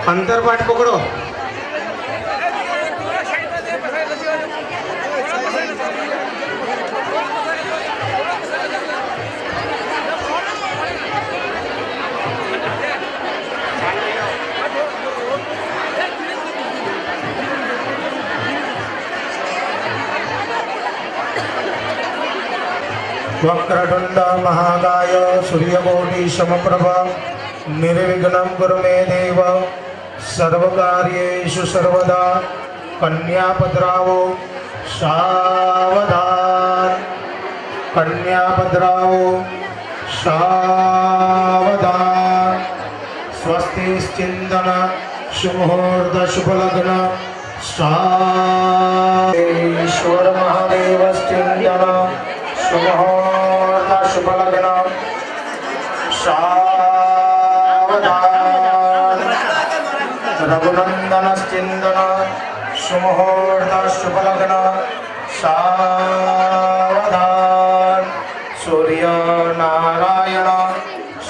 अंतर पाठ पकड़ो। वक्रतुंड महाकाय सूर्यकोटि समप्रभ निर्विघ्नं कुरु मे देव सर्वकार्येषु सर्वदा कन्यापद्रावो सावधान कन्यापद्रावो सावधान स्वस्तिश्चिंतन सुमुहूर्त शुभलग्न ईश्वर महादेवश्चिंतन सुमुहूर्त शुभलग्न सावधान रघुनंदनश्चिंतन सुमुहूर्त शुभलग्न सावधान सूर्य नारायण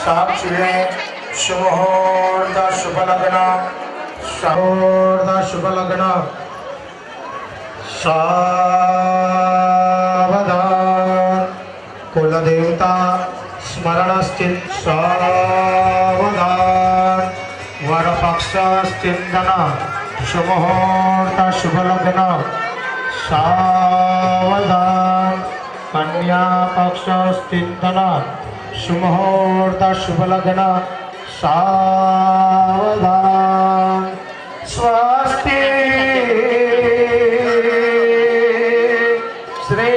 साक्षिणे सुमुहूर्त शुभलग्न शुभलग्न सावधान कुलदेवता स्मरणश्चित् सावधान वरपक्षश्चिन्तन शुभमुहूर्त शुभलग्न सावधान कन्यापक्षश्चिन्तन शुभमुहूर्त शुभलग्न सावधान स्वस्ति श्री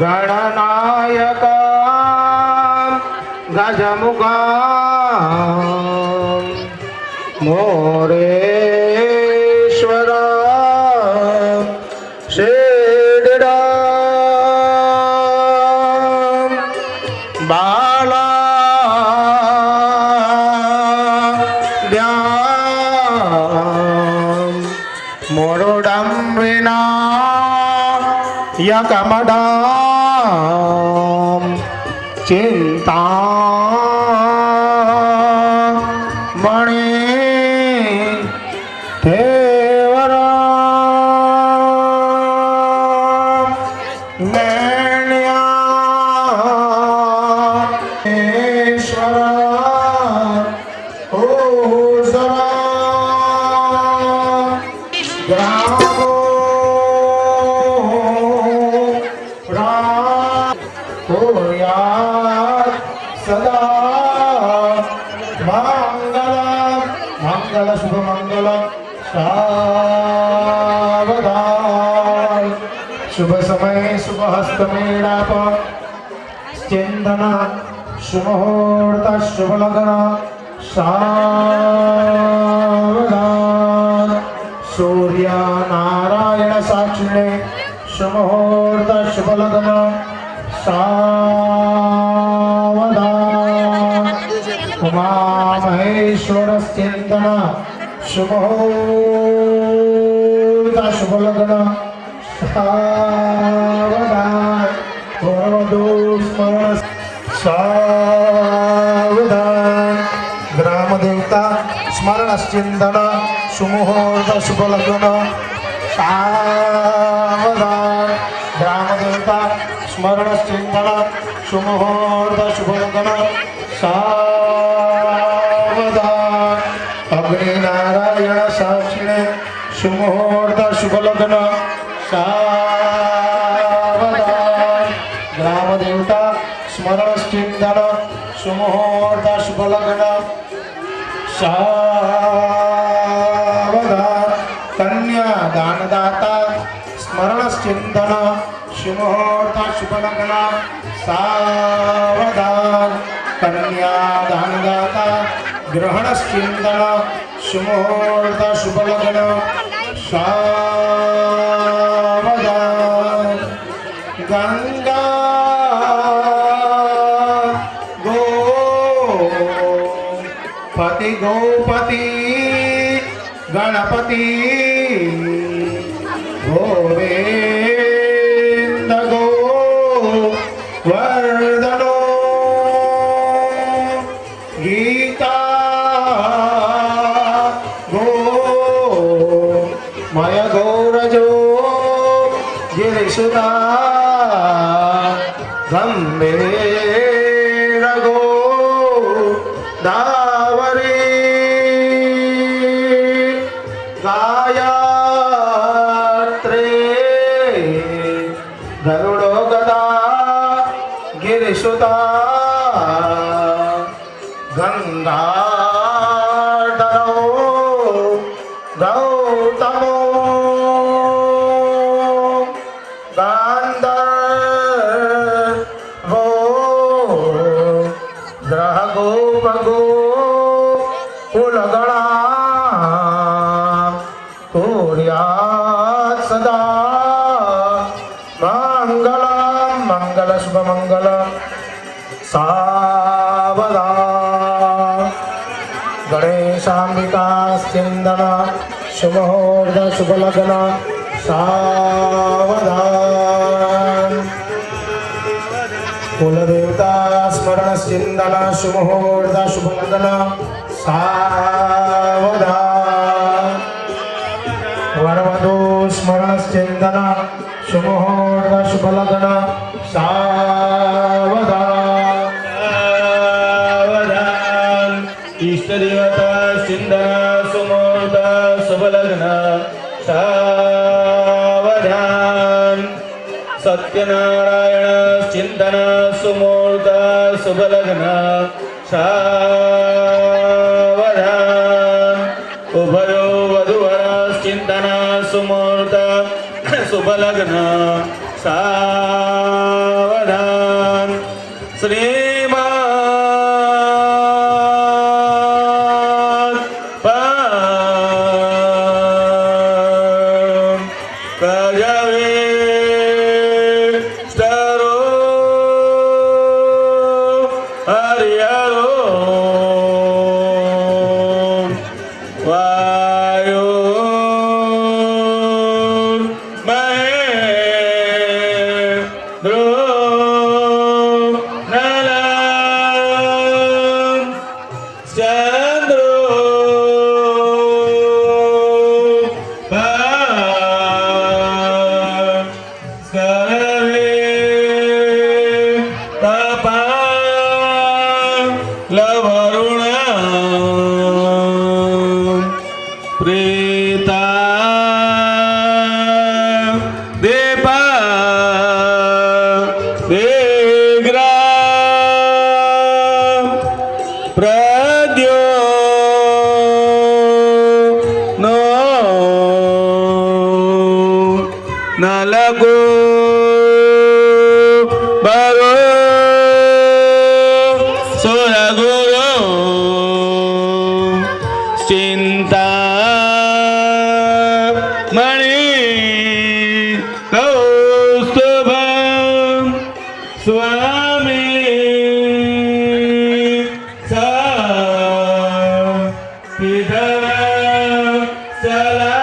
गणनायक गजमुखा मोरेश्वर शेडा बाला मोरोडम विना यकमडा चिंता मणि देवरा मैण्या ईश्वर ओसरा ग्रामो सदा मंगल मंगल शुभ मंगल सावधान शुभ समय शुभ हस्त मेड़ाप चिंतन शुभमुहूर्त शुभ लग्न सावधान सूर्य नारायण साक्षिणे शुभमुहूर्त शुभ लग्न सावधान उमा महेश्वर चिंतन शुभमुहूर्त शुभलग्न सावधान स्मरण सावधान ग्राम देवता स्मरण चिंतन सुमुहूर्त शुभलग्न सावधान ग्राम देवता स्मरण चिंतन सुमुहूर्त शुभलग्न सावधान अग्नि नारायण साक्षिणे सुमुहूर्त शुभलग्न सावधान ग्राम देवता स्मरण चिंतन सुमुहूर्त शुभलग्न सावधान कन्या दानदाता स्मरण चिंतन शुभमुहूर्त शुभलग्न सावधान कन्या दानदाता ग्रहण चिंतन शुभमुहूर्त शुभलग्न सावधान गंगा गोपति गोपति गणपति गोविंद गो वर्धनो गीता गणेशाम्बिकास्यन्दन शुभमुहूर्त शुभलग्न सावधान कुलदेवता स्मरणस्यन्दन शुभमुहूर्त शुभलग्न सावधान वरवधू स्मरणस्यन्दन शुभमुहूर्त शुभलग्न सावधान इष्टदेवता चिंतन सुमुहूर्त शुभलग्न सावधान सत्यनारायण चिंतन सुमुहूर्त शुभलग्न सावधान उभयो वधूवर चिंतन सुमुहूर्त शुभलग्न सावधान श्रीमान कजवेष्टरो हरिहरो वायो प्रेता देपा देग्रा प्रद्यो नो नलगो बरो सुरगुरो चिंता मणि कौस्तुभ स्वामी सा पिधर चला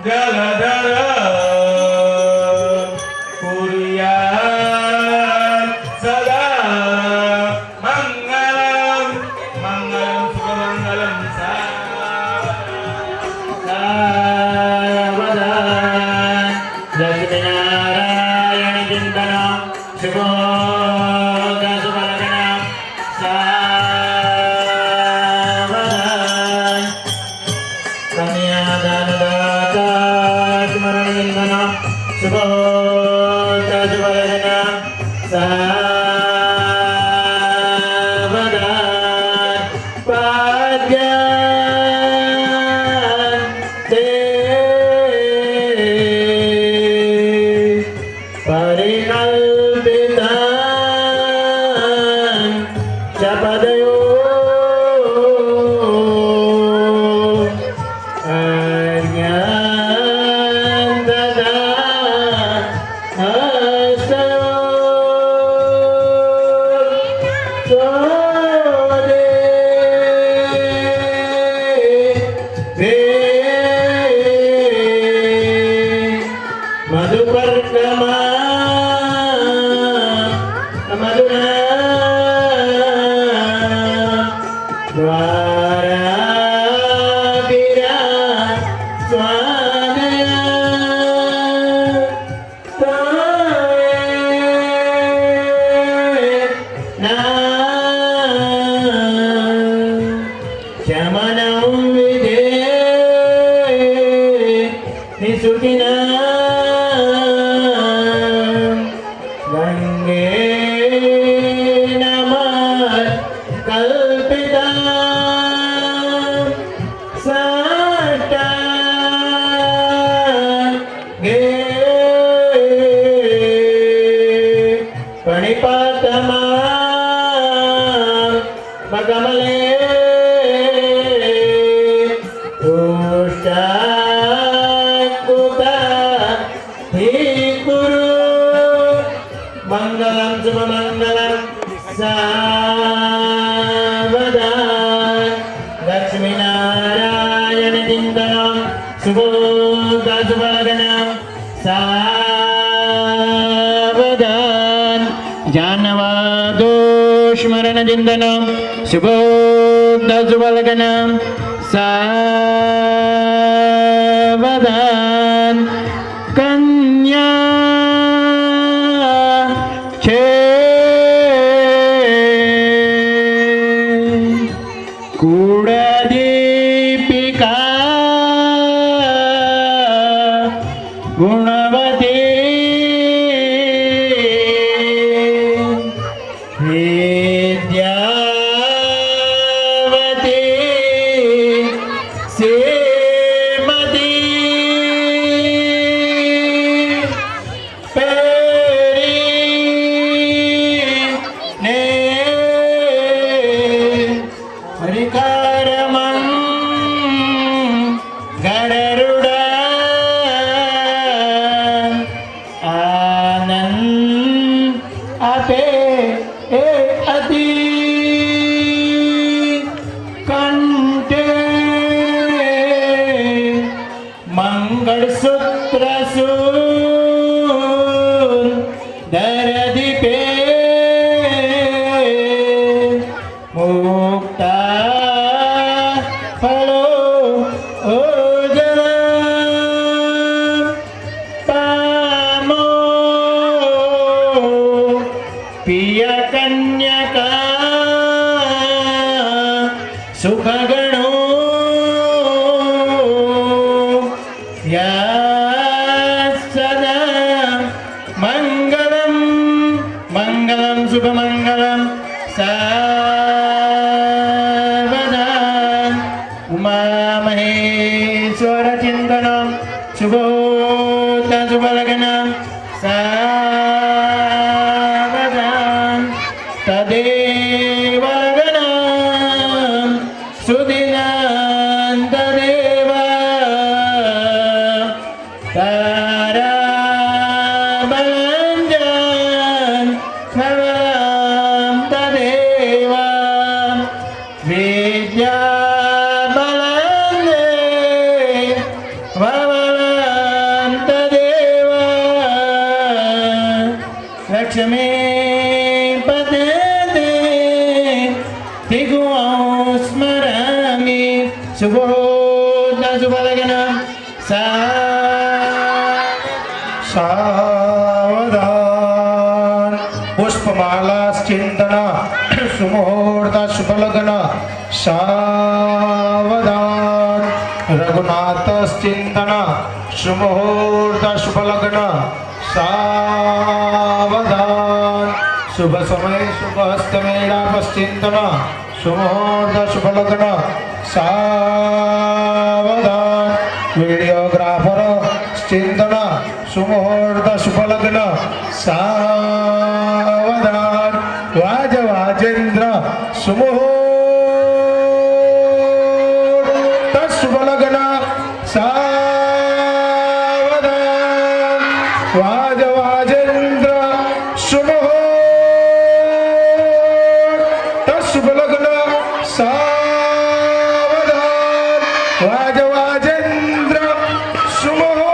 जलधर कुरिया सदा मंगलम मंगलम सुमंगलम सावधान लक्ष्मीनारायण चिंतन शुभोदय शुभलग्न सावधान कन्यादानदाता स्मरणचिंतन शुभोदय शुभलग्न सावधान पाद्यान ते परिकल्पितान शपदयो अर्घ्यान् ददात् हस्तयो सोदे मधुपर्कमा मधुरा द्वाराभिरा स्वादया शमनं विधे निसुखिना गंगे नमः कल्पिता साष्टा गे प्रणिपातमा कमले લક્ષ્મીનારાયણ ચિંતનમ શુભોદશુભલગ્નમ સાવધાન જાનવાદોસ્મરણ ચિંતનમ શુભોદશુભલગ્નમ સાવધાન કન્યા છે કુળદીપિકા ગુણવતી વિદ્યાવતી શ્રીમતી પેરીને હરિકારમં ગરુડા આનંદ આપે એ અતિ કંઠે મંગળસૂત્ર દરદીપે મુક્તા ફળો ઓજલા પામો પિય કન્યકા સુખ ગણો યા સદા મંગલમ મંગલમ શુભમંગલમ સાવધાન ઉમા મહેશ્વર ચિંતનમ શુભોદશુભલગ્નમ સાવધાન તદેવ લગ્નમ સુદિનાંત દેવા તારા બલંજન નવમ તદેવા વિદ્યા બલંદે વવલં તદેવા લક્ષ્મી પદે તિગું સ્મરામિ શુભોદશુભલગ્નમ સાવધાન પુષ્પમાલા ચિંતન સુમુહૂર્ત શુભલગ્ન સાવધાન રઘુનાથ ચિંતન સુમુહૂર્ત શુભલગ્ન સાવધાન શુભ સમય શુભ હસ્તમેળાપશ્ચિંતન સુમુહૂર્ત શુભલગ્ન સાવધાન વિડીયોગ્રાફર ચિંતન સુમુહૂર્ત શુભલગ્ન સાવધાન વાજ વાજેન્દ્ર સુમુહૂર્ત શુભલગ્ન સાવધાન વાજ વાજેન્દ્ર શુભલગ્ન સાવધાન વાજ વાજેન્દ્ર શુભલગ્ન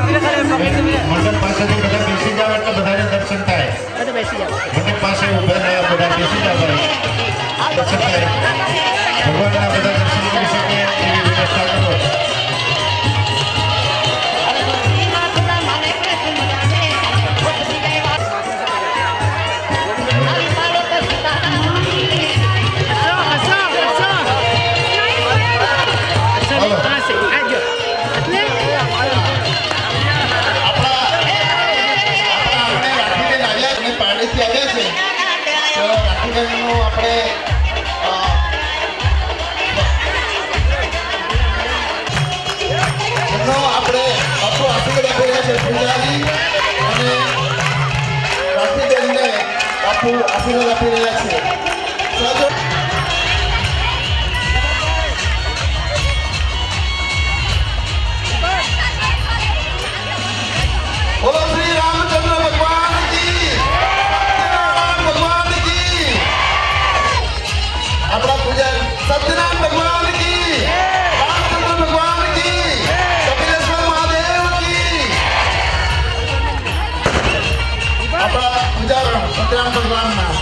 મંડપ પાસેથી બધા બેસી જાવ એટલે બધાને દર્શન થાય. મંડપ પાસે ઊભા રહ્યા બધા બેસી જાવ દર્શન થાય. ભગવાનના બધા દર્શન કરી શકે એવી વ્યવસ્થા કરો. હસો આશીર્વાદ આપી રહ્યા છે. સહયોગ બોલો શ્રી રામચંદ્ર ભગવાન કી, સત્યનારાયણ ભગવાન કી, આપણા પૂજન સત્યનારાયણ ભગવાન કી, રામચંદ્ર ભગવાન કી, કપિલેશ્વર મહાદેવ કી. આપણા પૂજારણ સત્યનારાયણ ભગવાનના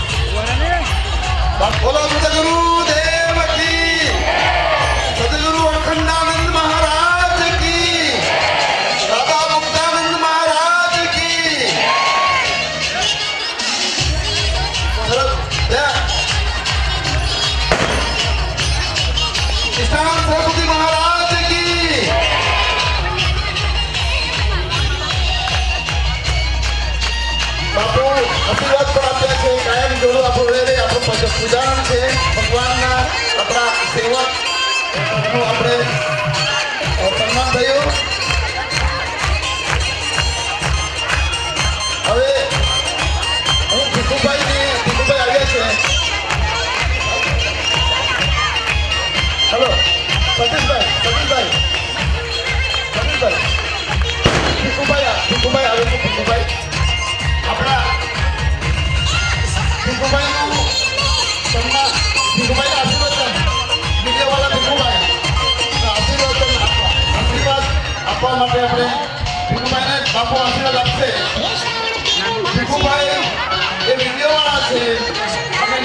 બોલો સદગુરુ દેવ કી, સદગુરુ અખંડાનંદ મહારાજ કી, દાદા મુક્તાનંદ મહારાજ કી. નિષ્ઠાન સરસ્વતી મહારાજ કી. બાપુ આશીર્વાદ પણ આપ્યા છે. કાયમ જોડો આપણું રહે. આપણું પૂજારણ છે ભગવાનના. આપણા સેવક આપણે સન્માન થયું. હવે હું ભીખુભાઈ આવ્યા છે. હલો સતીશભાઈ ભીખુભાઈ આવે છે. ભીખુભાઈ આપણા ભીખુભાઈનું સન્માન, ભીખુભાઈના આશીર્વાદ મીડિયાવાળા ભીખુભાઈ આશીર્વાદ આપવા માટે આપણે ભીખુભાઈને બાપુ આશીર્વાદ આપશે. ભીખુભાઈ એ મીડિયાવાળા છે. આપણે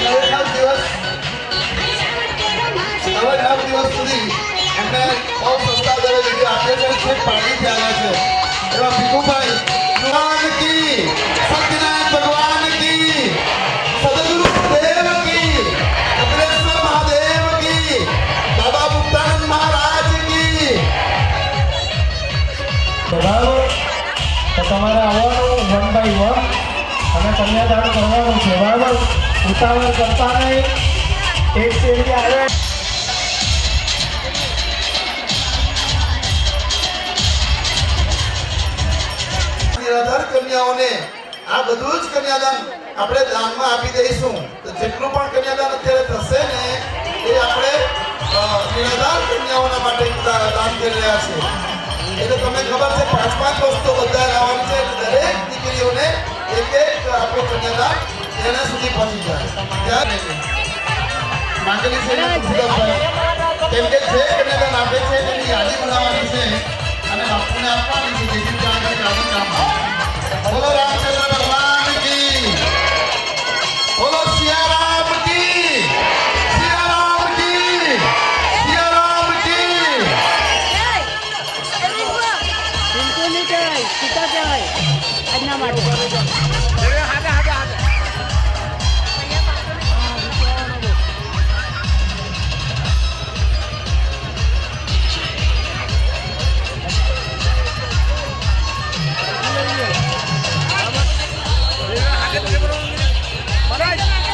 9 દિવસ સુધી એમને બહુ સસ્તા દરે વિડીયો આપે છે. પાણીથી આવ્યા છે એવા ભીખુભાઈ ભગવાન કી, સત્યનારાયણ ભગવાન કી, સદગુરુ દેવ કી, કપિલેશ્વર મહાદેવ કી, દાદા મુક્તાનંદ મહારાજ કી. બરાબર. તો તમારે આવવાનું 1 by 1 અને કન્યાદાન કરવાનું છે. બરાબર, ઉતાવળ કરતા નહીં. એક શેરી આવે. નિરાધાર કન્યાઓને આ બધું જ કન્યાદાન આપણે દાનમાં આપી દઈશું. તો જેટલું પણ કન્યાદાન અત્યારે થશે ને એ આપણે નિરાધાર કન્યાઓના માટે દાન કરી રહ્યા છે. એટલે તમને ખબર છે 5-5 વસ્તુ બધા લાવવાની છે. દરેક દીકરીઓને એક આપણો કન્યાદાન એના સુધી પહોંચી જાય. ત્યાં માંગેલી છે કેમ કે જે કન્યાદાન આપે છે એની યાદી બનાવવાની છે અને બાપુને આપવાની છે. જેથી ત્યાં આગળ યાદી કામ આવે. બોલો રામચંદ્ર ભગવાન કી, બોલો સિયારામ કી, સિયારામ કી, સિયારામ કી.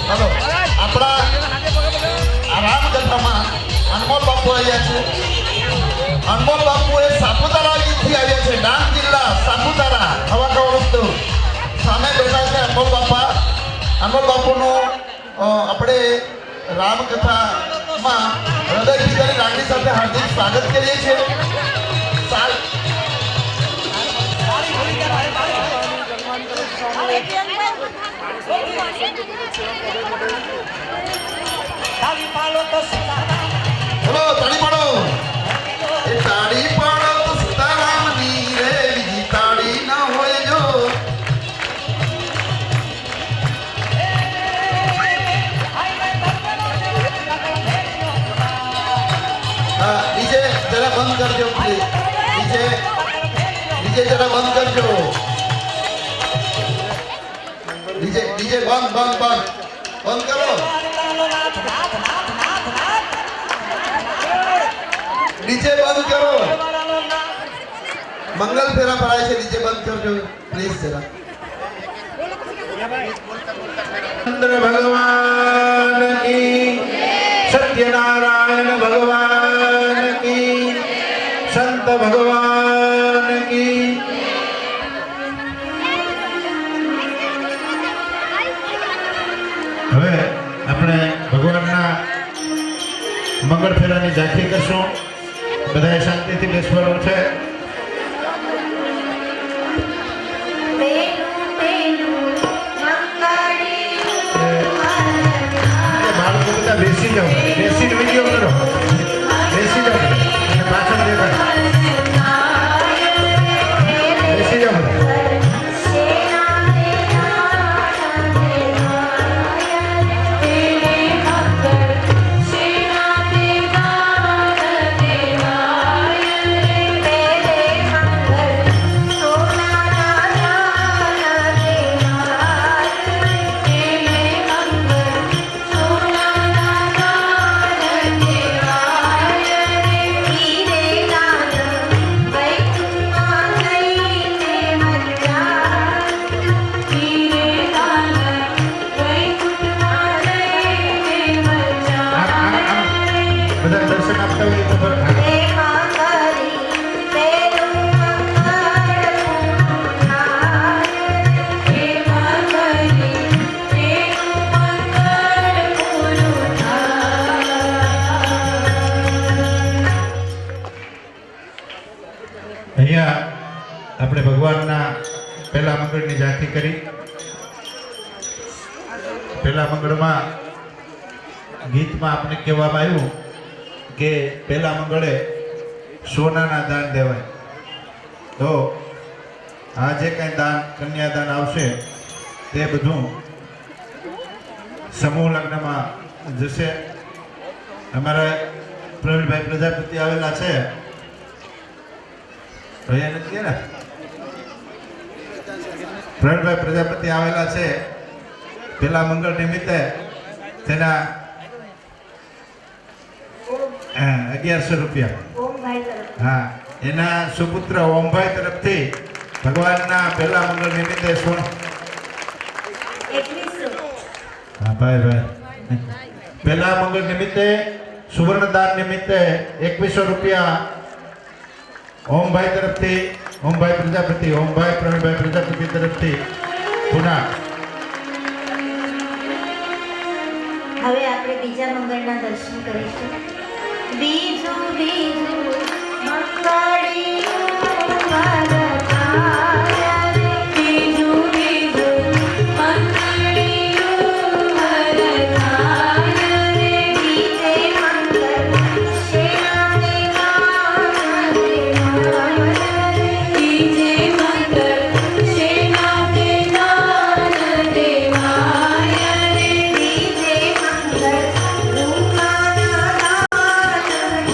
હલો આપણા આ રામકથામાં અનમોલ બાપુ આવ્યા છે. અનમોલ બાપુ એ સાપુતારાથી આવ્યા છે. ડાંગ જિલ્લા સાપુતારા હવાકાવડું સામે બેઠા છે અનમોલ બાપા. અનમોલ બાપુનું આપણે રામકથામાં હૃદયથી તેની લાગણી સાથે હાર્દિક સ્વાગત કરીએ છીએ. બોલો તાળી પાડો. એ તાળી પાડો તો સીતારામની રે, બીજી તાળી ના હોય જો. હા ડીજે જરા બંધ કરજો પ્લીઝ. ડીજે જરા બંધ કરજો. ડીજે બંધ કરો. ડીજે બંધ કરો. મંગલ ફેરા પડાય છે. ડીજે બંધ કરજો પ્લીઝ જરા. ચંદ્ર ભગવાન કી, સત્યનારાયણ ભગવાન કી, સંત ભગવાન કી. મંગળ ફેરાની ઝાંખી કરશું. બધાએ શાંતિથી બેસવાનું છે. બાળકો બધા બેસી જાઓ, બેસીને વિડીયો કરો, બેસી જાઓ અને પાછળ દેખાય, બેસી જાઓ બધા. બધા દર્શન આપતા હોય તો બરાબર. અહીંયા આપણે ભગવાનના પહેલા મંગળની ઝાંખી કરી. પહેલા મંગળમાં ગીતમાં આપણે કહેવામાં આવ્યું કે પહેલા મંગળે સોનાના દાન દેવાય. તો આ જે કાંઈ દાન કન્યાદાન આવશે તે બધું સમૂહ લગ્નમાં જશે. અમારા પ્રવીણભાઈ પ્રજાપતિ આવેલા છે, ભૈયા નથી ને, પ્રવીણભાઈ પ્રજાપતિ આવેલા છે. પહેલા મંગળ નિમિત્તે તેના 1100 રૂપિયા, હા, એના સુપુત્ર ઓમભાઈ તરફથી ભગવાનના પહેલા મંગળ નિમિત્તે હા ભાઈ પહેલા મંગળ નિમિત્તે સુવર્ણ દાન નિમિત્તે 2100 રૂપિયા ઓમભાઈ તરફથી, ઓમભાઈ પ્રજાપતિ, ઓમભાઈ પ્રવીણભાઈ પ્રજાપતિ તરફથી પુનઃ. હવે આપણે બીજા મંગળના દર્શન કરીશું. બીજું બીજું મંગળિયું વરતાય રે, બીજું બીજું મંગળિયું વરતાય રે, બીજે મંગળ શેનાને ગાન દેવાય રે, બીજે મંગળ શેનાને ગાન દેવાય રે, બીજે મંગળ રૂપાના દાન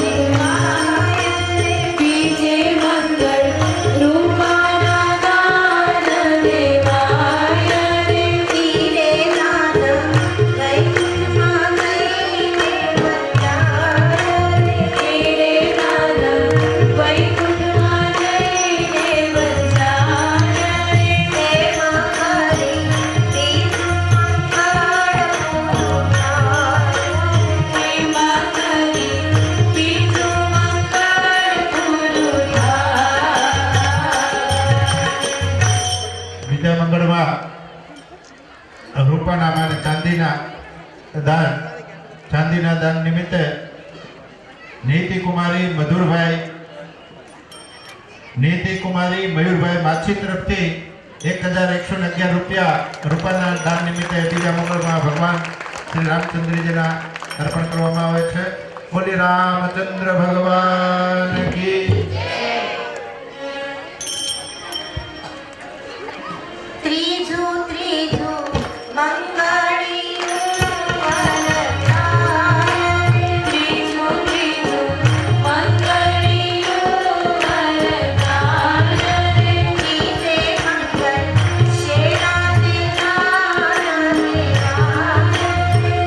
દેવાય રે, બીજે મંગળ રૂપાના દાન દેવાય રે, તીરે નાદ વૈકુંઠમાં ગઈને વંચાય રે, તીરે નાદ વૈકુંઠમાં જઈને વંચાય રે, તેમાં હરી બીજું મંગળ પૂરું થાય, તેમાં હરી બીજું મંગળ પૂરું થાય. બીજા મંગળમાં રૂપાના અને ચાંદીના દાન નિમિત્તે નીતિ કુમારી મયુરભાઈ માછી તરફથી 1111 રૂપિયા રૂપાના દાન નિમિત્તે બીજા મંગળમાં ભગવાન શ્રી રામચંદ્રજીના અર્પણ કરવામાં આવે છે. બોલી રામચંદ્ર ભગવાન કી. ત્રીજું ત્રીજું મંગળિયું વરતાય રે, ત્રીજું ત્રીજું મંગળિયું વરતાય રે, બીજે મંગળ શેનાને ગાન દેવાય રે,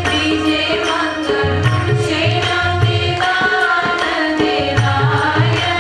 બીજે મંગળ શેનાને ગાન દેવાય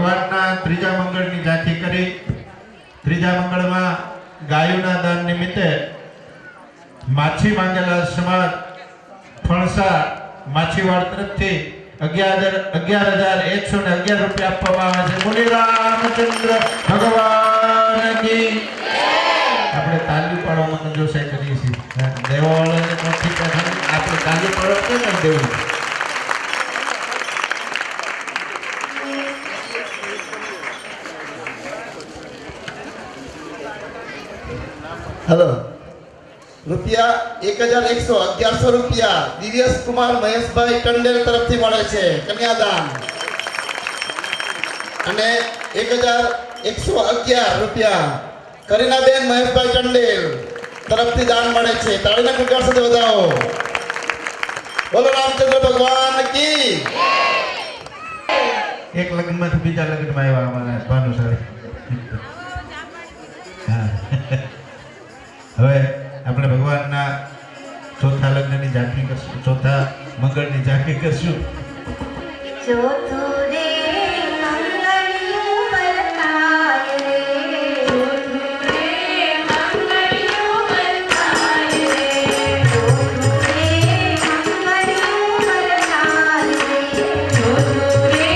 ભગવાનના ત્રીજા મંગળની ઝાંખી કરી. ત્રીજા મંગળમાં ગાયોના દાન નિમિત્તે માછી માંગેલા સમાજ ફણસા માછીવાડ તરફથી 11,111 રૂપિયા આપવામાં આવે છે. બોલી રામચંદ્ર ભગવાન કી. આપણે તાલી પાડવામાં કંજોસાઈ કરીએ છીએ. દેવાવાળાને નથી કહેતા, આપણે તાલી પાડો કે નહીં દેવું. હેલો રૂપિયા 1,111 રૂપિયા દિવ્યેશ કુમાર મહેશભાઈ ટંડેલ તરફથી મળે છે કન્યાદાન. અને 1,111 રૂપિયા કરીનાબેન મહેશભાઈ ટંડેલ તરફથી દાન મળે છે. તાળીના ગણગણ સાથે વધાવો. બોલો રામચંદ્ર ભગવાન કી. એક લગ્નમાંથી બીજા લગ્નમાં આવ્યા અમારા ભાનુશાળી. હા. હવે આપણે ભગવાનના ચોથા લગ્નની ઝાંખી કરશું, ચોથા મંગળની ઝાંખી કરશું. ચોથું રે મંગળિયું વરતાય રે, ચોથું રે મંગળિયું વરતાય રે, ચોથું રે મંગળિયું વરતાય રે, ચોથું રે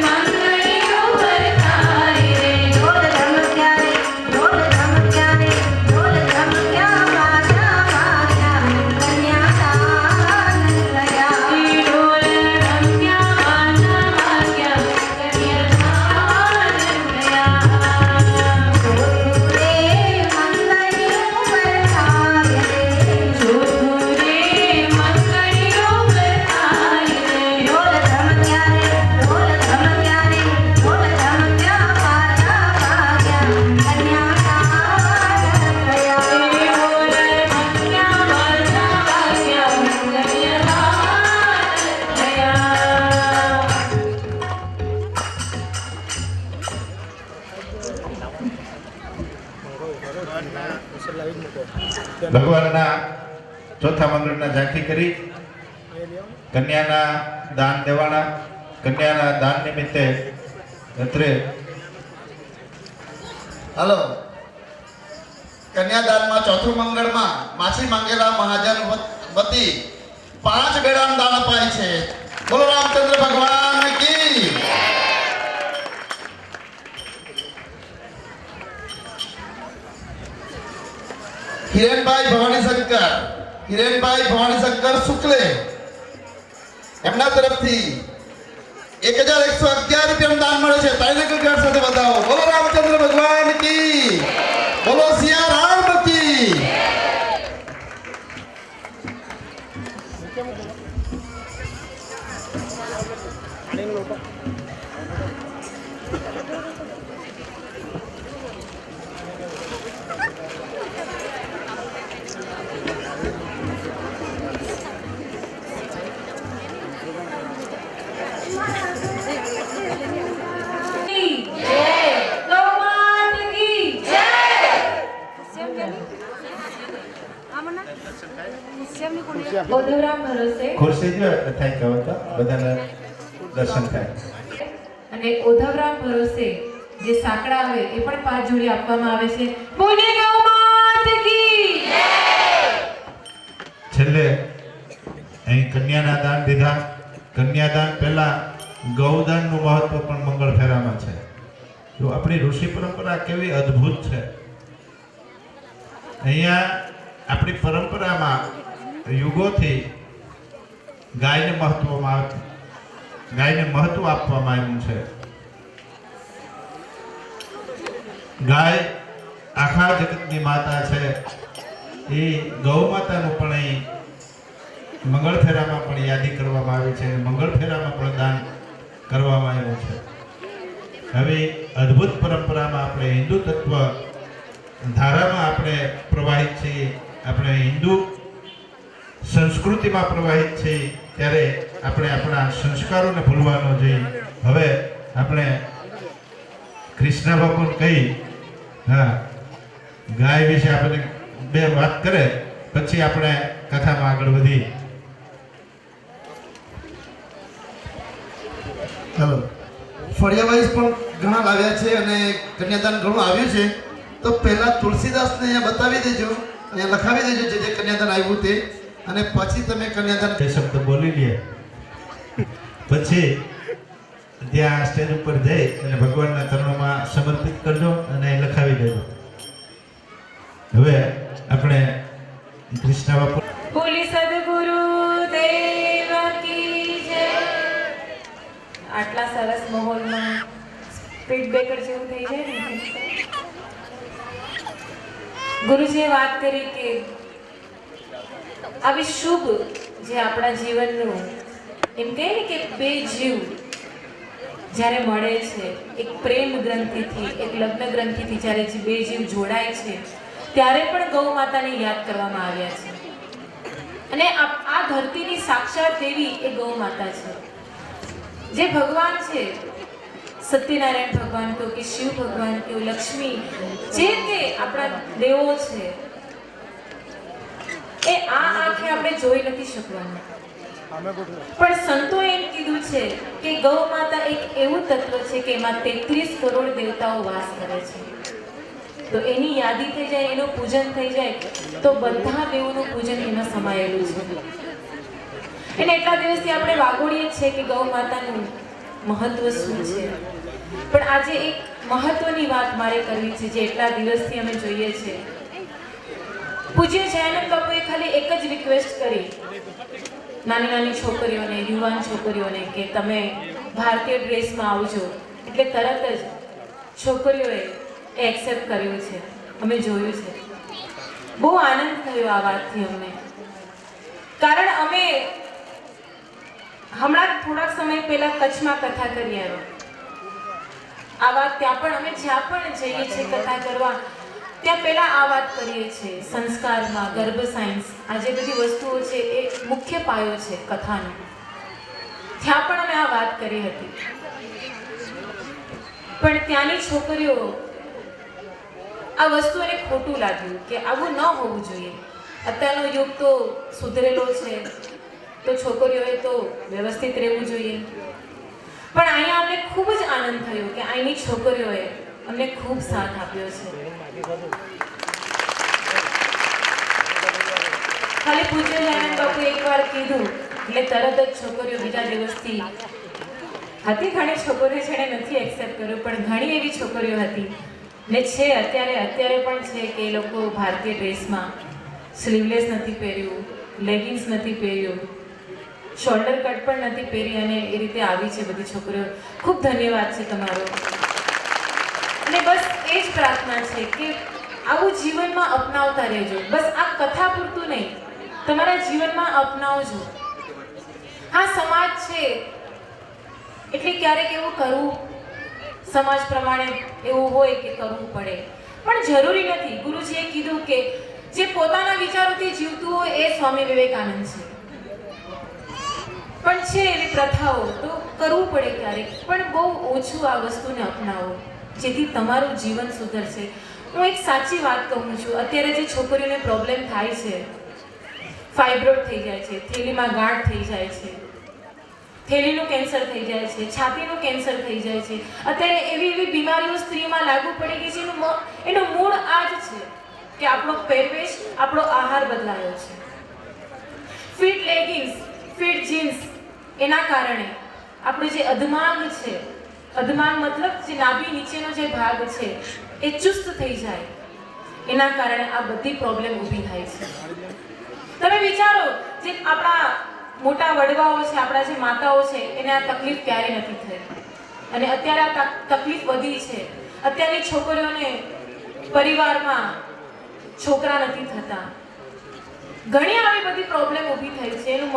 મંગળિયું વરતાય રે. ઢોલ ધમક્યા રે, ઢોલ ધમક્યા રે, ઢોલ ધમક્યા વાજા વાજા કન્યાદાન થયા. ઢોલ ધમક્યા વાજા વાજા કન્યાદાન થયા. ચોથું રે મંગળિયું વરતાય રે, ચોથું રે મંગળિયું વરતાય રે. ઢોલ ધમક્યા રે, ઢોલ ધમક્યા રે, ઢોલ ધમક્યા વાજા વાજા કન્યાદાન થયા. ઢોલ ધમક્યા વાજા વાજા કન્યાદાન થયા. ભગવાનના ચોથા મંગળના ઝાંખી કરી. કન્યાના દાન દેવાના. કન્યાના દાન નિમિત્તે અત્રે હાલો કન્યાદાનમાં ચોથું મંગળમાં માછી માંગેલા મહાજન વતી 5 બેડાનું દાન અપાય છે. બોલો રામચંદ્ર ભગવાન કી. હિરેનભાઈ ભવાની શંકર શુક્લે એમના તરફથી 1,111 રૂપિયાનું દાન મળે છે. તાળીના ગણગણ સાથે વધાવો. બોલો રામચંદ્ર ભગવાન કી. બોલો સિયા રામ કી. ઓધવરામ ભરોસે ખુરશી જો એટલે થાય કહો તો બધાને દર્શન થાય. અને ઓધવરામ ભરોસે જે સાંકડા આવે એ પણ 5 જોડી આપવામાં આવે છે. બોલે ગૌ માત કી જય. છેલ્લે અહીં કન્યાના દાન દીધા. કન્યાદાન પહેલા ગૌદાનનું મહત્વ પણ મંગળ ફેરામાં છે. જો આપણી ઋષિ પરંપરા કેવી અદ્ભુત છે. અહીંયા આપણી પરંપરામાં યુગોથી ગાયને મહત્વ આપવામાં આવ્યું છે. ગાય આખા જગતની માતા છે. એ ગૌ માતાનું પણ અહીં મંગળ ફેરામાં પણ યાદી કરવામાં આવી છે. મંગળ ફેરામાં પણ દાન કરવામાં આવ્યું છે. હવે અદ્ભુત પરંપરામાં આપણે હિન્દુ તત્વ ધારામાં આપણે પ્રવાહિત છીએ. આપણે હિન્દુ સંસ્કૃતિમાં પ્રવાહિત છીએ. ત્યારે આપણે આપણા સંસ્કારોને ભૂલવા ન જોઈએ. હવે આપણે કૃષ્ણ ભગવાન કહી ગાય વિશે આપણે 2 વાત કરે પછી આપણે કથામાં આગળ વધી. હેલો ફળિયા વાઇઝ પણ ઘણા લાવ્યા છે અને કન્યાદાન ઘણું આવ્યું છે. તો પહેલા તુલસીદાસને અહીંયા બતાવી દેજો, અહીંયા લખાવી દેજો જે કન્યાદાન આવ્યું તે, અને પછી તમે કન્યાદાન તે શબ્દ બોલી લે પછી ત્યાં સ્ટેજ ઉપર જઈ અને ભગવાનના ચરણોમાં સમર્પિત કરજો અને લખાવી દેજો. હવે આપણે કૃષ્ણ બાપુ બોલી સદગુરુ દેવ કી જય. આટલા સરસ માહોલમાં સ્પીડ બ્રેકર જેવું થઈ જાય ને. ગુરુજીએ વાત કરી કે આવી શુભ જે આપણા જીવનનું એમ કહે ને કે બે જીવ જ્યારે મળે છે, એક પ્રેમ ગ્રંથિથી, એક લગ્ન ગ્રંથિથી જ્યારે જે બે જીવ જોડાય છે, ત્યારે પણ ગૌ માતાને યાદ કરવામાં આવ્યા છે. અને આ ધરતીની સાક્ષાત દેવી એ ગૌ માતા છે. જે ભગવાન છે, સત્યનારાયણ ભગવાન કહો કે શિવ ભગવાન કહો, લક્ષ્મી, જે તે આપણા દેવો છે, એ આ આંખે આપણે જોઈ નથી શકવાના. પણ સંતોએ એમ કીધું છે કે ગૌ માતા એક એવું તત્વ છે કે એમાં 33 કરોડ દેવતાઓ વાસ કરે છે. તો એની યાદી થઈ જાય, એનું પૂજન થઈ જાય તો બધા દેવોનું પૂજન એમાં સમાયેલું છે. અને એટલા દિવસથી આપણે વાગોળીએ જ છે કે ગૌ માતાનું મહત્વ શું છે. પણ આજે એક મહત્વની વાત મારે કરવી છે જે એટલા દિવસથી અમે જોઈએ છે. પૂજ્ય જયાનંદ બાપુએ ખાલી એક જ રિક્વેસ્ટ કરી નાની નાની છોકરીઓને, યુવાન છોકરીઓને કે તમે ભારતીય ડ્રેસમાં આવજો, એટલે તરત જ છોકરીઓએ એક્સેપ્ટ કર્યું છે. અમે જોયું છે. બહુ આનંદ થયો આ વાતથી અમને. કારણ અમે હમણાં થોડાક સમય પહેલા કચ્છમાં કથા કરી આવ્યા. આ વાત ત્યાં પણ અમે જ્યાં પણ જઈએ છીએ કથા કરવા ત્યાં પહેલા આ વાત કરીએ છીએ. સંસ્કારમાં, ગર્ભ સાયન્સ, આ જે બધી વસ્તુઓ છે એ મુખ્ય પાયો છે કથાનો. ત્યાં પણ અમે આ વાત કરી હતી. પણ ત્યાંની છોકરીઓ આ વસ્તુ એને ખોટું લાગ્યું કે આવું ન હોવું જોઈએ. અત્યારનો યુગ તો સુધરેલો છે, તો છોકરીઓએ તો વ્યવસ્થિત રહેવું જોઈએ. પણ અહીંયા અમને ખૂબ જ આનંદ થયો કે અહીંની છોકરીઓએ અમને ખૂબ સાથ આપ્યો છે. ખાલી પૂજ્ય જયાનંદ બાપુ એકવાર કીધું એટલે તરત જ છોકરીઓ બીજા દિવસથી હતી. ઘણી છોકરીઓ છે એને નથી એક્સેપ્ટ કર્યું, પણ ઘણી એવી છોકરીઓ હતી ને છે અત્યારે પણ છે કે એ લોકો ભારતીય ડ્રેસમાં સ્લીવલેસ નથી પહેર્યું, લેગિન્સ નથી પહેર્યું, શોલ્ડર કટ પણ નથી પહેરી અને એ રીતે આવી છે બધી છોકરીઓ. ખૂબ ધન્યવાદ છે તમારો. અને બસ એ જ પ્રાર્થના છે કે આવું જીવનમાં અપનાવતા રહેજો. બસ આ કથા પૂરતું નહીં, તમારા જીવનમાં અપનાવજો. હા, સમાજ છે એટલે ક્યારેક એવું કરવું, સમાજ પ્રમાણે એવું હોય કે કરવું પડે, પણ જરૂરી નથી. ગુરુજીએ કીધું કે જે પોતાના વિચારોથી જીવતું હોય એ સ્વામી વિવેકાનંદ છે. પણ છે એવી પ્રથાઓ તો કરવું પડે ક્યારેક, પણ બહુ ઓછું આ વસ્તુને અપનાવો જેથી તમારું જીવન સુધરશે. હું એક સાચી વાત કહું છું. અત્યારે જે છોકરીઓને પ્રોબ્લેમ થાય છે, ફાઇબ્રોઇડ થઈ જાય છે, થેલીમાં ગાંઠ થઈ જાય છે, થેલીનું કેન્સર થઈ જાય છે, છાતીનું કેન્સર થઈ જાય છે. અત્યારે એવી બીમારીઓ સ્ત્રીમાં લાગુ પડી ગઈ છે. એનું મૂળ આ જ છે કે આપણો પહેરવેશ, આપણો આહાર બદલાયો છે. ફિટ લેગિંગ્સ, ફિટ જીન્સ, એના કારણે આપણું જે અધમાંગ છે, અધમાંગ મતલબ જે નાભી નીચેનો જે ભાગ છે એ ચુસ્ત થઈ જાય, એના કારણે આ બધી પ્રોબ્લેમ ઊભી થાય છે. તમે વિચારો, જે આપણા મોટા વડવાઓ છે, આપણા જે માતાઓ છે, એને આ તકલીફ ક્યારે નથી થઈ અને અત્યારે આ તકલીફ વધી છે. અત્યારની છોકરીઓને પરિવારમાં છોકરા નથી થતા. ઘણી આવી બધી પ્રોબ્લેમ ઊભી થઈ છે. એનું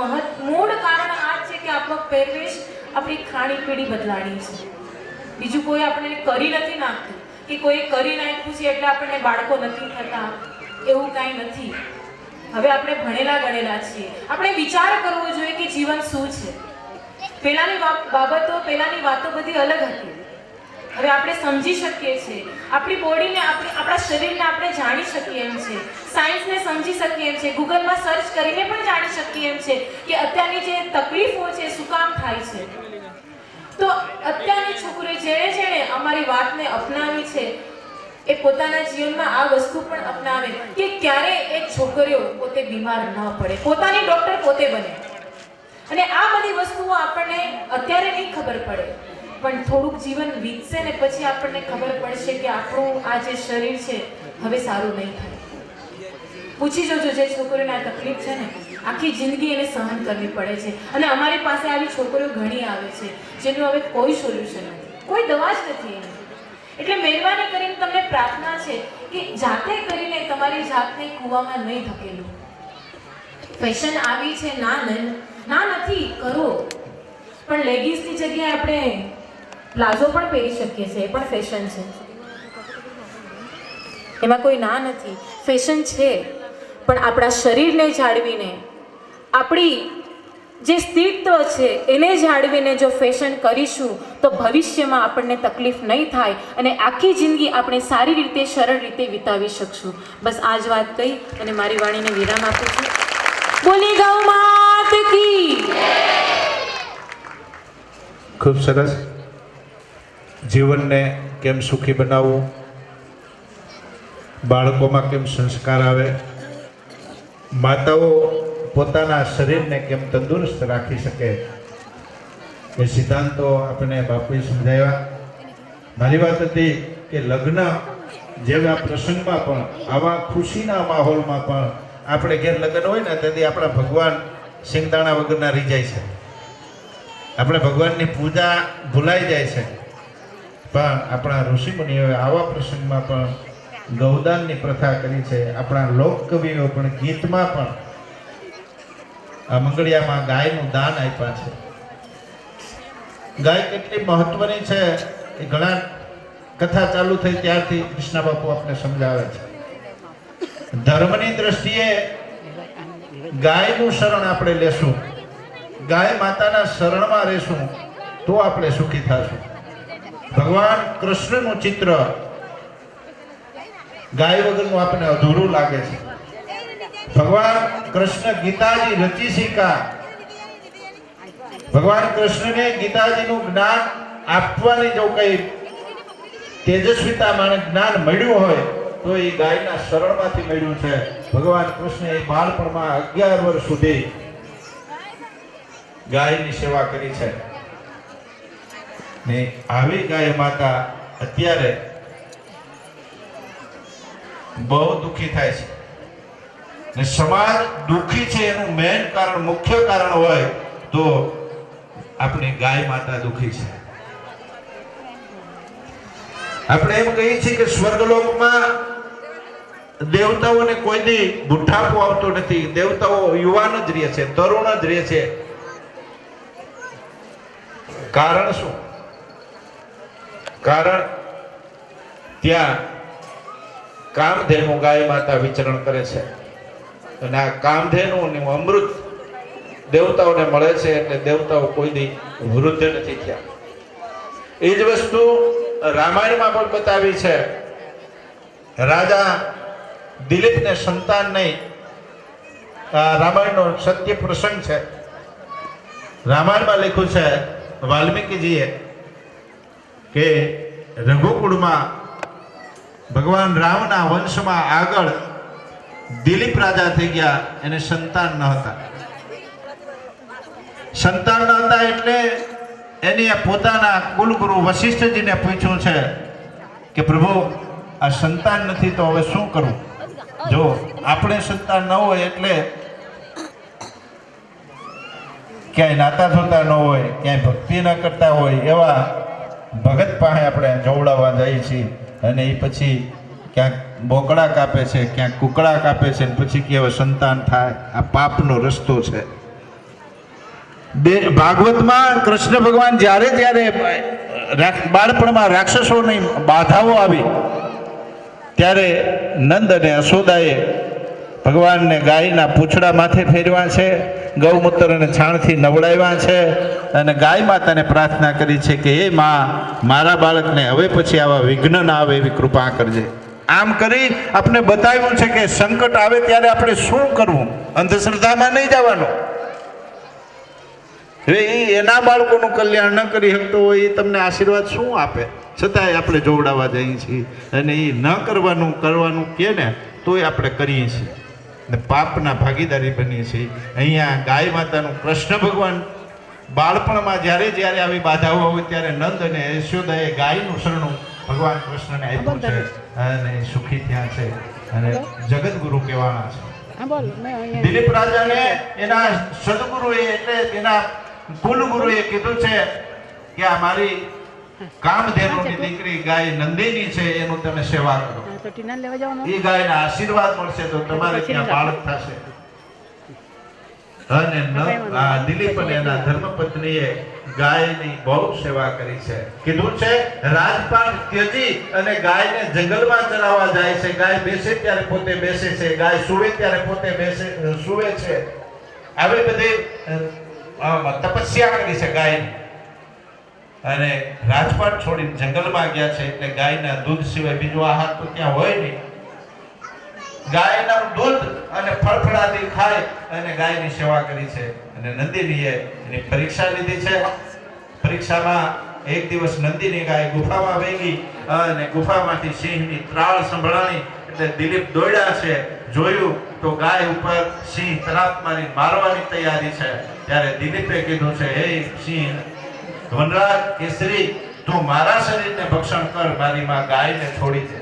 મૂળ કારણ આ છે કે આપણો પહેરવેશ, આપણી ખાણીપીણી બદલાણી છે. બીજું કોઈ આપણને કરી નથી નાખતું કે કોઈ કરી નાખ્યું છે એટલે આપણને બાળકો નથી થતા, એવું કાંઈ નથી. હવે આપણે ભણેલા ગણેલા છીએ. આપણે વિચાર કરવો જોઈએ કે જીવન શું છે. પહેલાની બાબતો, પહેલાની વાતો બધી અલગ હતી. હવે આપણે સમજી શકીએ છીએ. આપણી બોડીને, આપણા શરીરને આપણે જાણી શકીએ એમ છે. સાયન્સને સમજી શકીએ એમ છે. ગૂગલમાં સર્ચ કરીને પણ જાણી શકીએ એમ છે કે અત્યારની જે તકલીફો છે શું કામ થાય છે. તો અત્યારની છોકરીઓ જેણે અમારી વાતને અપનાવી છે એ પોતાના જીવનમાં આ વસ્તુ પણ અપનાવે કે ક્યારે એ છોકરીઓ પોતે બીમાર ન પડે, પોતાની ડોક્ટર પોતે બને. અને આ બધી વસ્તુઓ આપણને અત્યારે નહીં ખબર પડે, પણ થોડુંક જીવન વીતશે ને પછી આપણને ખબર પડશે કે આપણું આ જે શરીર છે હવે સારું નહીં થાય. પૂછી જોજો જે છોકરીઓને આ તકલીફ છે ને, આખી જિંદગી એને સહન કરવી પડે છે. અને અમારી પાસે આવી છોકરીઓ ઘણી આવે છે જેનું હવે કોઈ સોલ્યુશન નથી, કોઈ દવા જ નથી એની. એટલે મહેરબાની કરીને તમને પ્રાર્થના છે કે જાતે કરીને તમારી જાતને કૂવામાં નહીં ધકેલો. ફેશન આવી છે ના નથી કરો, પણ લેગીસની જગ્યાએ આપણે પ્લાઝો પણ પહેરી શકીએ છીએ, એ પણ ફેશન છે. એમાં કોઈ ના નથી, ફેશન છે. પણ આપણા શરીરને જાળવીને, આપણી જે સ્થિત્વ છે એને જાળવીને જો ફેશન કરીશું તો ભવિષ્યમાં આપણને તકલીફ નહીં થાય અને આખી જિંદગી આપણે સારી રીતે સરળ રીતે વિતાવી શકશું. બસ આ જ વાત કહી અને મારી વાણીને વિરામ આપું છું. બોલી ગૌ માત કી. ખૂબ સરસ. જીવનને કેમ સુખી બનાવવું, બાળકોમાં કેમ સંસ્કાર આવે, માતાઓ પોતાના શરીરને કેમ તંદુરસ્ત રાખી શકે, એ સિદ્ધાંતો આપણે બાપુએ સમજાવ્યા. મારી વાત હતી કે લગ્ન જેવા પ્રસંગમાં પણ, આવા ખુશીના માહોલમાં પણ આપણે ઘેર લગ્ન હોય ને તેથી આપણા ભગવાન સિંગદાણા વગરના રહી જાય છે, આપણે ભગવાનની પૂજા ભૂલાઈ જાય છે. પણ આપણા ઋષિમુનિઓએ આવા પ્રસંગમાં પણ ગૌદાનની પ્રથા કરી છે. આપણા લોકકવિઓ પણ ગીતમાં પણ આ મંગળિયામાં ગાયનું દાન આપ્યા છે. ગાય કેટલી મહત્વની છે એ ઘણા કથા ચાલુ થઈ ત્યારથી કૃષ્ણ બાપુ આપણે સમજાવે છે. ધર્મની દ્રષ્ટિએ ગાયનું શરણ આપણે લેશું, ગાય માતાના શરણમાં રહેશું તો આપણે સુખી થશું. ભગવાન કૃષ્ણનું ચિત્ર ગાય વગરનું આપણને અધૂરું લાગે છે. ભગવાન કૃષ્ણ ગીતાજી રચિસિકા, ભગવાન કૃષ્ણને ગીતાજીનું જ્ઞાન આપવાની જો કઈ તેજસ્વીતા માને જ્ઞાન મળ્યું હોય તો એ ગાયના શરણમાંથી મળ્યું છે. ભગવાન કૃષ્ણ એ બાળપણમાં 11 વર્ષ સુધી ગાયની સેવા કરી છે ને આવી ગાય માતા અત્યારે બહુ દુઃખી થાય છે ને સમાજ દુઃખી છે એનું મેઇન કારણ, મુખ્ય કારણ હોય તો આપણી ગાય માતા દુઃખી છે. આપણે એમ કહીએ છીએ કે સ્વર્ગલોકમાં દેવતાઓને કોઈ દી બુઢાપો આવતો નથી, દેવતાઓ યુવાન જ રહે છે, તરુણ જ રહે છે. કારણ શું? કારણ ત્યાં કામધેનુ ગાય માતા વિચરણ કરે છે અને આ કામધેનુનું અમૃત દેવતાઓને મળે છે એટલે દેવતાઓ કોઈ દી વૃદ્ધ નથી થયા. એ જ વસ્તુ રામાયણમાં પણ બતાવી છે. રાજા દિલીપને સંતાન નહીં, રામાયણનો સત્ય પ્રસંગ છે. રામાયણમાં લખ્યું છે વાલ્મીકીજીએ કે રઘુકુળમાં ભગવાન રામના વંશમાં આગળ દિલીપ રાજા થઈ ગયા, એને સંતાન ન હતા. સંતાન ન હતા એટલે એની પોતાના કુલગુરુ વશિષ્ઠજીને પૂછ્યું છે કે પ્રભુ આ સંતાન નથી તો હવે શું કરવું? જો આપણે સંતાન ન હોય એટલે ક્યાંય નાતા ધોતા ન હોય, ક્યાંય ભક્તિ ન કરતા હોય એવા ભગત પાસે આપણે જોવડાવવા જઈએ છીએ અને એ પછી ક્યાંક બોકડા કાપે છે, ક્યાંક કુકડા કાપે છે ને પછી કે હવે સંતાન થાય. આ પાપનો રસ્તો છે. ભાગવતમાં કૃષ્ણ ભગવાન જ્યારે બાળપણમાં રાક્ષસોની બાધાઓ આવી ત્યારે નંદ અને યશોદાએ ભગવાનને ગાયના પૂંછડા માથે ફેરવ્યા છે, ગૌમૂત્ર અને છાણથી નવડાવ્યા છે અને ગાય માતાને પ્રાર્થના કરી છે કે હે માં, મારા બાળકને હવે પછી આવા વિઘ્ન ના આવે એવી કૃપા કરજે. આમ કરી આપણે બતાવ્યું છે કે સંકટ આવે ત્યારે આપણે શું કરવું, અંધશ્રદ્ધામાં નહીં જવાનું. હવે એ એના બાળકોનું કલ્યાણ ન કરી શકતો હોય એ તમને આશીર્વાદ શું આપે? છતાંય આપણે જોવડાવવા જઈએ છીએ અને એ ન કરવાનું કહે ને તોય આપણે કરીએ છીએ ને પાપના ભાગીદારી બનીએ છીએ. અહીંયા ગાય માતાનું કૃષ્ણ ભગવાન બાળપણમાં જ્યારે જ્યારે આવી બાધાઓ હોય ત્યારે નંદ અને યશોદાએ ગાયનું શરણું ભગવાન કૃષ્ણને આપ્યું છે અને સુખી થયા છે અને જગતગુરુ કહેવાના છે. દિલીપ રાજાને એના સદગુરુએ એટલે એના કુલગુરુએ કીધું છે કે આ મારી કામધેનુની દીકરી ગાય નંદિની છે, એનું તમે સેવા કરો. એ ગાયના આશીર્વાદ મળશે તો તમારે ત્યાં બાળક થશે. અને દિલીપ અને એના ધર્મપત્નીએ ગાયની બહુ સેવા કરી છે. કીધું છે રાજપાટ ત્યજી અને ગાયને જંગલમાં ચરાવવા જાય છે. ગાય બેસે ત્યારે પોતે બેસે છે, ગાય સૂવે ત્યારે પોતે સૂવે છે. આવી બધી તપસ્યા કરી છે ગાયની. અને રાજપાટ છોડીને જંગલમાં ગયા છે એટલે ગાયના દૂધ સિવાય બીજો આહાર તો ત્યાં હોય નહીં. ગાયના દૂધ અને ફળફળાદી ખાય અને ગાયની સેવા કરી છે. અને નંદિનીએ એની પરીક્ષા લીધી છે. પરીક્ષામાં એક દિવસ નંદિની ગાય ગુફામાં વહી ગઈ અને ગુફામાંથી સિંહની ત્રાળ સંભળાણી એટલે દિલીપ દોડ્યા છે. જોયું તો ગાય ઉપર સિંહ તરાપ મારી મારવાની તૈયારી છે. ત્યારે દિલીપે કીધું છે, હે સિંહ વનરાજ કેસરી, તું મારા શરીરને ભક્ષણ કર, મારી માં ગાયને છોડી દે.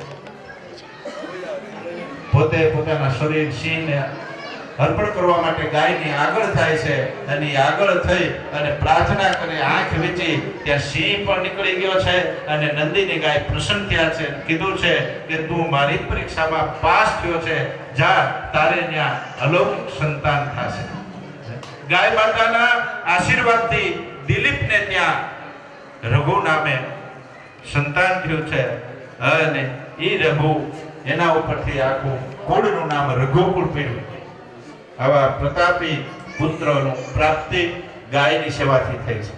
પોતે પોતાના શરીર સિંહને અર્પણ કરવા માટે ગાયની આગળ થાય છે અને આગળ થઈ અને પ્રાર્થના કરે, આંખ વીંચી ત્યાં સિંહ પણ નીકળી ગયો છે અને નંદીની ગાય પ્રસન્ન થયા છે. કીધું છે કે તું મારી પરીક્ષામાં પાસ થયો છે, જા તારે ત્યાં અલૌકિક સંતાન થશે. ગાય માતાના આશીર્વાદથી દિલીપને ત્યાં રઘુ નામે સંતાન થયું છે અને એ રઘુ એના ઉપરથી આખું કુળનું નામ રઘુકુળ પડ્યું. આવા પ્રતાપી પુત્રનું પ્રાપ્તિ ગાયની સેવાથી થઈ છે.